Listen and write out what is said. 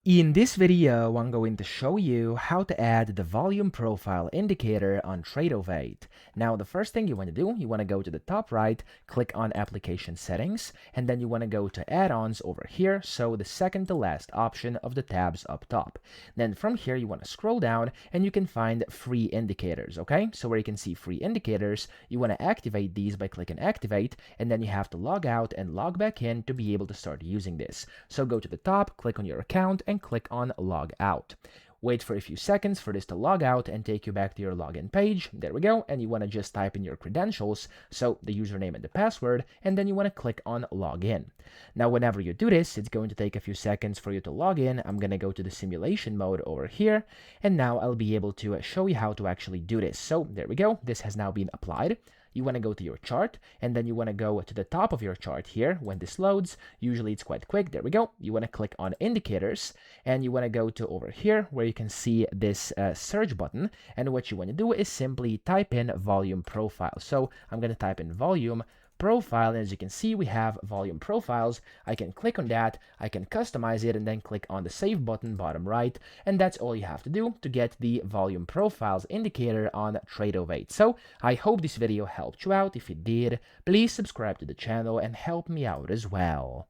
In this video, I'm going to show you how to add the volume profile indicator on Tradovate. Now, the first thing you want to do, you want to go to the top right, click on Application Settings, and then you want to go to Add-ons over here, so the second to last option of the tabs up top. Then from here, you want to scroll down, and you can find free indicators, okay? So where you can see free indicators, you want to activate these by clicking Activate, and then you have to log out and log back in to be able to start using this. So go to the top, click on your account, and click on Log Out. Wait for a few seconds for this to log out and take you back to your login page. There we go. And you want to just type in your credentials, so the username and the password, and then you want to click on Login. Now, whenever you do this, it's going to take a few seconds for you to log in. I'm going to go to the simulation mode over here, and now I'll be able to show you how to actually do this. So there we go. This has now been applied. You want to go to your chart, and then you want to go to the top of your chart here. When this loads, usually it's quite quick. There we go. You want to click on indicators, and you want to go to over here where you can see this search button. And what you want to do is simply type in volume profile. So I'm going to type in volume profile, and as you can see, we have volume profiles. I can click on that, I can customize it, and then click on the save button bottom right, and that's all you have to do to get the volume profiles indicator on Tradovate. So I hope this video helped you out. If it did, please subscribe to the channel and help me out as well.